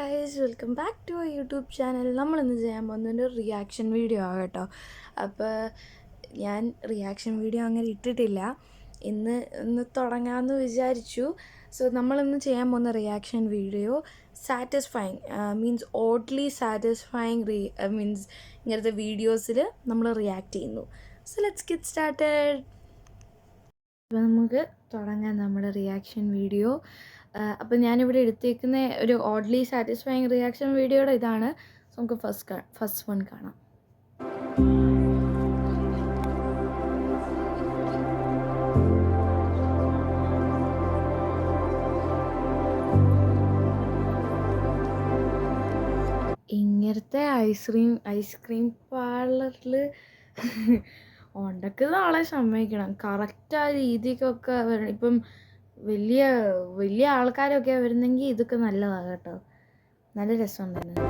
Guys, welcome back to our YouTube channel. നമ്മളിന്ന് ചെയ്യാൻ പോകുന്നൊരു റിയാക്ഷൻ വീഡിയോ ആണ് കേട്ടോ. അപ്പോൾ ഞാൻ റിയാക്ഷൻ വീഡിയോ അങ്ങനെ ഇട്ടിട്ടില്ല. ഇന്ന് തുടങ്ങാമെന്ന് വിചാരിച്ചു. സോ നമ്മളിന്ന് ചെയ്യാൻ പോകുന്ന reaction video satisfying means oddly satisfying means ഇങ്ങനത്തെ വീഡിയോസിൽ നമ്മൾ റിയാക്ട് ചെയ്യുന്നു. So let's get started. അപ്പോൾ നമുക്ക് തുടങ്ങാം നമ്മുടെ റിയാക്ഷൻ വീഡിയോ. അപ്പോൾ ഞാനിവിടെ എടുത്തേക്കുന്ന ഒരു ഓഡ്ലി സാറ്റിസ്ഫൈങ് റിയാക്ഷൻ വീഡിയോയുടെ ഇതാണ്. സോ നമുക്ക് ഫസ്റ്റ് വൺ കാണാം. ഇങ്ങനത്തെ ഐസ്ക്രീം പാർലറിൽ ഉണ്ടാക്കുന്ന ആളെ സമ്മതിക്കണം. കറക്റ്റ് ആ രീതിക്കൊക്കെ വരണം. ഇപ്പം വലിയ ആൾക്കാരൊക്കെ വരുന്നെങ്കിൽ ഇതൊക്കെ നല്ലതാണ് കേട്ടോ. നല്ല രസമുണ്ട്.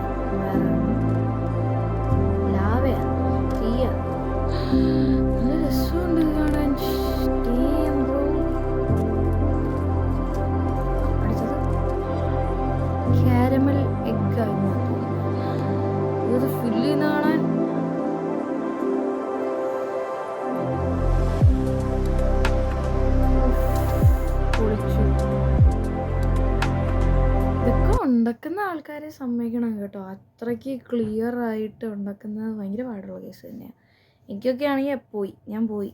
ലാവയാണ്, തീയാണ്. നല്ല രസമുണ്ട് ഇത് കാണാൻ. അടുത്തത് കാരമൽ എഗ്ഗായി മാറ്റി. ഇത് ഫില്ല് ചെയ്യുന്ന കാണാൻ ഉണ്ടാക്കുന്ന ആൾക്കാരെ സമ്മതിക്കണം കേട്ടോ. അത്രയ്ക്ക് ക്ലിയർ ആയിട്ട് ഉണ്ടാക്കുന്നത് ഭയങ്കര പാടുള്ള കേസ് തന്നെയാണ്. എനിക്കൊക്കെ ആണെങ്കിൽ ഞാൻ പോയി.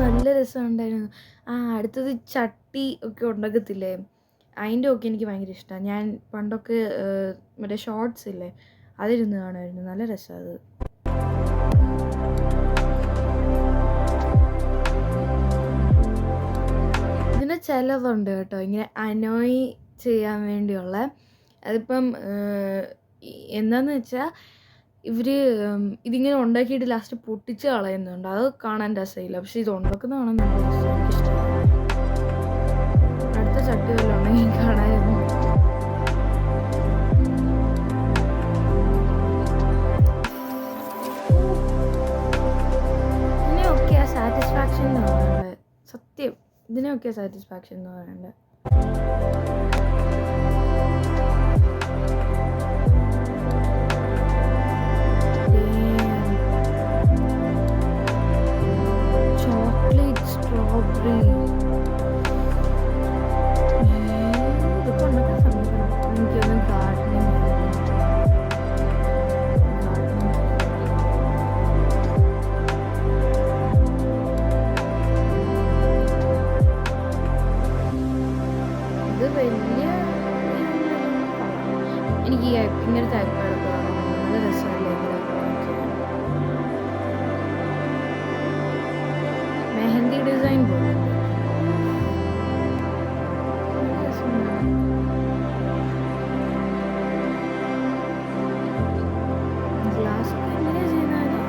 നല്ല രസമുണ്ടായിരുന്നു. അടുത്തത് ചട്ടി ഒക്കെ ഉണ്ടാക്കത്തില്ലേ, അതിൻ്റെ ഒക്കെ എനിക്ക് ഭയങ്കര ഇഷ്ടമാണ്. ഞാൻ പണ്ടൊക്കെ മറ്റേ ഷോർട്സ് ഇല്ലേ, അതിരുന്ന് കാണുമായിരുന്നു. നല്ല രസമാണ് അത്. ഇതിന് ചിലതുണ്ട് കേട്ടോ, ഇങ്ങനെ അനോയ് ചെയ്യാൻ വേണ്ടിയുള്ള. അതിപ്പം എന്താണെന്ന് വെച്ചാൽ ഇതിങ്ങനെ ഉണ്ടാക്കിയിട്ട് ലാസ്റ്റ് പൊട്ടിച്ച് കളയുന്നുണ്ട്. അത് കാണാൻ രസമില്ല. പക്ഷെ ഇത് ഉണ്ടാക്കുന്ന കാണാൻ നല്ല രസം. എനിക്കിഷ്ടമാണ്. അടുത്ത ചട്ടി വല്ലതും ഉണ്ടെങ്കിൽ കാണാമായിരുന്നു. ഇതിനെയൊക്കെയാ സാറ്റിസ്ഫാക്ഷൻ എന്ന് പറയുന്നത്. സത്യം, ഇതിനൊക്കെ സാറ്റിസ്ഫാക്ഷൻ എന്ന് പറയുന്നത്. ചോക്ലേറ്റ് സ്ട്രോബെറി ഇതൊക്കെ ഉണ്ടാക്കാൻ സമയം. എനിക്കൊന്ന് ഗാർഡനിങ് എനിക്ക് ഇങ്ങനത്തെ അരിപ്പാടൊക്കെ നല്ല രസമല്ലേ. മെഹന്തി ഡിസൈൻ പോലെ ഗ്ലാസ് എങ്ങനെ ചെയ്യുന്നാല്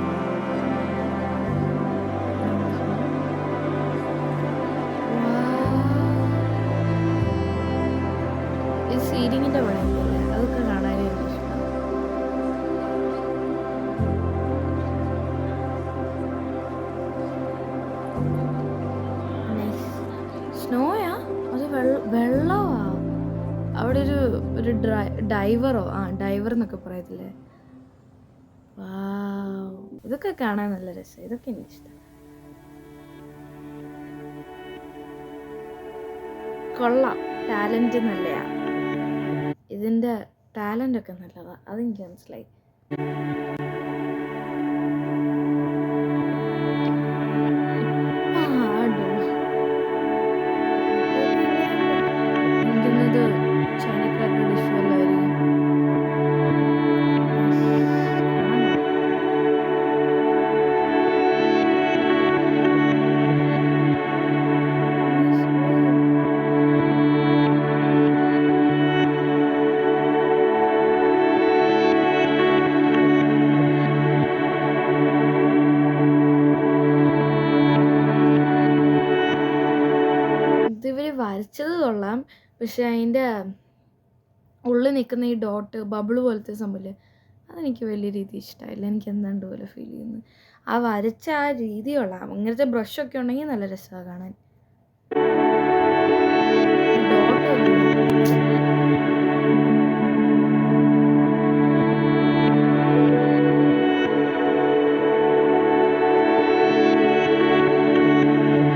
ഇത് സീലിങ്ങിൻ്റെ പണിയല്ലേ, അതൊക്കെ കാണാനേ ഇഷ്ടം. സ്നോയാ, അത് വെള്ളമാ. അവിടെ ഒരു ഡൈവറോ ഡൈവർ എന്നൊക്കെ പറയത്തില്ലേ. ഇതൊക്കെ കാണാൻ നല്ല രസം. ഇതൊക്കെ എനിക്കിഷ്ടം. കൊള്ളാം, ടാലൻറ്റ് നല്ലയാ. ഇതിൻ്റെ ടാലൻ്റൊക്കെ നല്ലതാ, അതെനിക്ക് മനസ്സിലായി. ചൈനക്കാരുടെ ഡിഷ് വല്ലായിരിക്കും. വരച്ചത് കൊള്ളാം, പക്ഷെ അതിൻ്റെ ഉള്ളിൽ നിൽക്കുന്ന ഈ ഡോട്ട് ബബിള് പോലത്തെ സംഭവമില്ലേ, അതെനിക്ക് വലിയ രീതി ഇഷ്ടമായില്ല. എനിക്ക് എന്താണ്ട് പോലെ ഫീൽ ചെയ്യുന്നു. ആ വരച്ച ആ രീതി കൊള്ളാം. അങ്ങനത്തെ ബ്രഷൊക്കെ ഉണ്ടെങ്കിൽ നല്ല രസമാണ് കാണാൻ.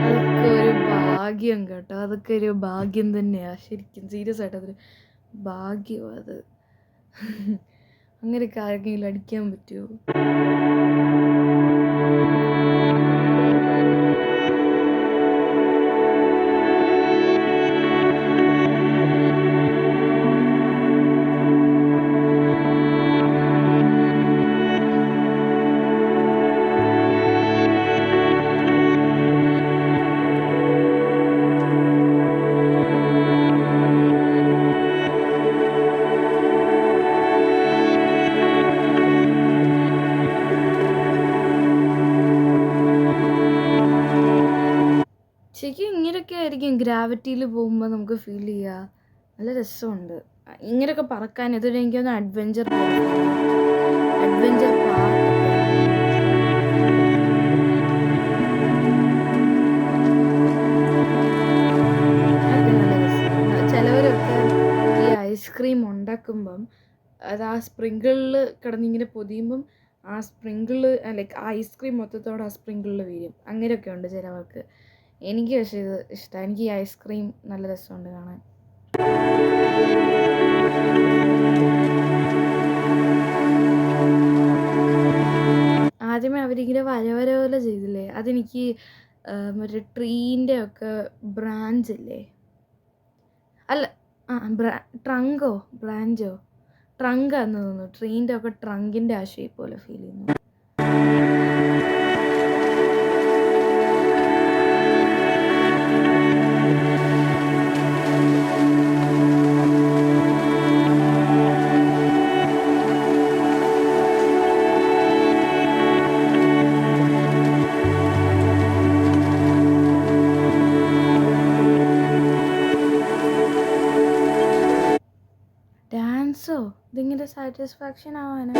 അതൊക്കെ ഒരു ഭാഗ്യം കേട്ടോ. അതൊക്കെ ഒരു ഭാഗ്യം തന്നെയാണ് ശരിക്കും. സീരിയസ് ആയിട്ട് അതൊരു ഭാഗ്യമാണ് അത്. അങ്ങനെയൊക്കെ ആർക്കെങ്കിലും അടിക്കാൻ പറ്റുമോ? ശരിക്കും ഇങ്ങനെയൊക്കെ ആയിരിക്കും ഗ്രാവിറ്റിയിൽ പോകുമ്പോൾ നമുക്ക് ഫീൽ ചെയ്യുക. നല്ല രസമുണ്ട് ഇങ്ങനെയൊക്കെ പറക്കാൻ. ഇതൊരു എനിക്കൊന്ന് അഡ്വഞ്ചർ ചിലവരൊക്കെ ഈ ഐസ്ക്രീം ഉണ്ടാക്കുമ്പം അത് ആ സ്പ്രിങ്കിളിൽ കിടന്നിങ്ങനെ പൊതിയുമ്പം ആ സ്പ്രിങ്കിള് ലൈക്ക് ആ ഐസ്ക്രീം മൊത്തത്തോടെ ആ സ്പ്രിങ്കിളിൽ വീഴും. അങ്ങനെയൊക്കെ ഉണ്ട് ചിലവർക്ക്. എനിക്ക് പക്ഷേ ഇത് ഇഷ്ടമാണ്. എനിക്ക് ഈ ഐസ്ക്രീം നല്ല രസമുണ്ട് കാണാൻ. ആദ്യമേ അവരിങ്ങനെ വര പോലെ ചെയ്തില്ലേ, അതെനിക്ക് മറ്റേ ട്രീൻ്റെ ഒക്കെ ബ്രാഞ്ചില്ലേ, അല്ല ട്രങ്കാന്ന് തോന്നുന്നു. ട്രീൻ്റെ ഒക്കെ ട്രങ്കിൻ്റെ ആ ഷേപ്പ് പോലെ ഫീൽ ചെയ്യുന്നു. ഡാൻസോ? ഇതിങ്ങനെ സാറ്റിസ്ഫാക്ഷൻ ആവാനാ?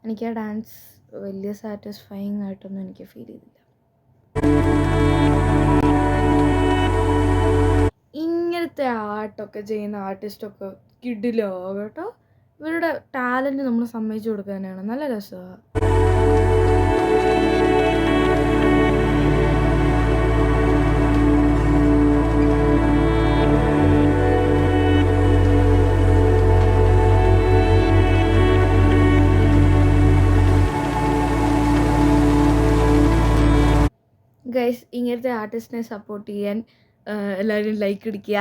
എനിക്ക് ആ ഡാൻസ് വലിയ സാറ്റിസ്ഫൈയിങ് ആയിട്ടൊന്നും എനിക്ക് ഫീൽ ചെയ്തില്ല. ഇങ്ങനത്തെ ആർട്ടൊക്കെ ചെയ്യുന്ന ആർട്ടിസ്റ്റൊക്കെ കിടിലോ കേട്ടോ. ഇവരുടെ ടാലൻറ്റ് നമ്മൾ സമ്മതിച്ചു കൊടുക്കാനാണ്. നല്ല രസമാണ്. ഗൈസ്, ഇങ്ങനത്തെ ആർട്ടിസ്റ്റിനെ സപ്പോർട്ട് ചെയ്യാൻ എല്ലാവരും ലൈക്ക് അടിക്കുക.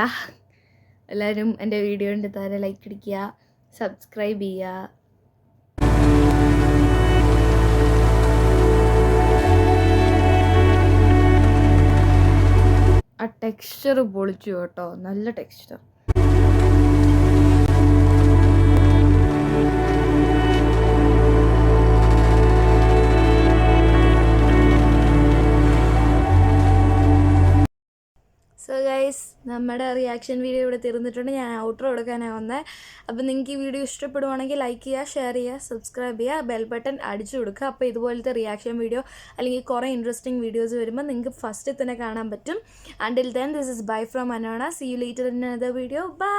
എല്ലാവരും എൻ്റെ വീഡിയോൻ്റെ താഴെ ലൈക്ക് അടിക്കുക, സബ്സ്ക്രൈബ് ചെയ്യുക. ആ ടെക്സ്ചർ പൊളിച്ചു കേട്ടോ. നല്ല ടെക്സ്ചർ. സോ ഗൈസ്, നമ്മുടെ റിയാക്ഷൻ വീഡിയോ ഇവിടെ തീർന്നിട്ടുണ്ട്. ഞാൻ ഔട്ട്രോ കൊടുക്കാനാണ് വന്നത്. അപ്പോൾ നിങ്ങൾക്ക് ഈ വീഡിയോ ഇഷ്ടപ്പെടുവാണെങ്കിൽ ലൈക്ക് ചെയ്യുക, ഷെയർ ചെയ്യുക, സബ്സ്ക്രൈബ് ചെയ്യുക, ബെൽ ബട്ടൺ അടിച്ചു കൊടുക്കുക. അപ്പോൾ ഇതുപോലത്തെ റിയാക്ഷൻ വീഡിയോ അല്ലെങ്കിൽ കുറേ ഇൻട്രസ്റ്റിംഗ് വീഡിയോസ് വരുമ്പോൾ നിങ്ങൾക്ക് ഫസ്റ്റ് തന്നെ കാണാൻ പറ്റും. Until then, this is bye from Anona. See you later in another video. Bye.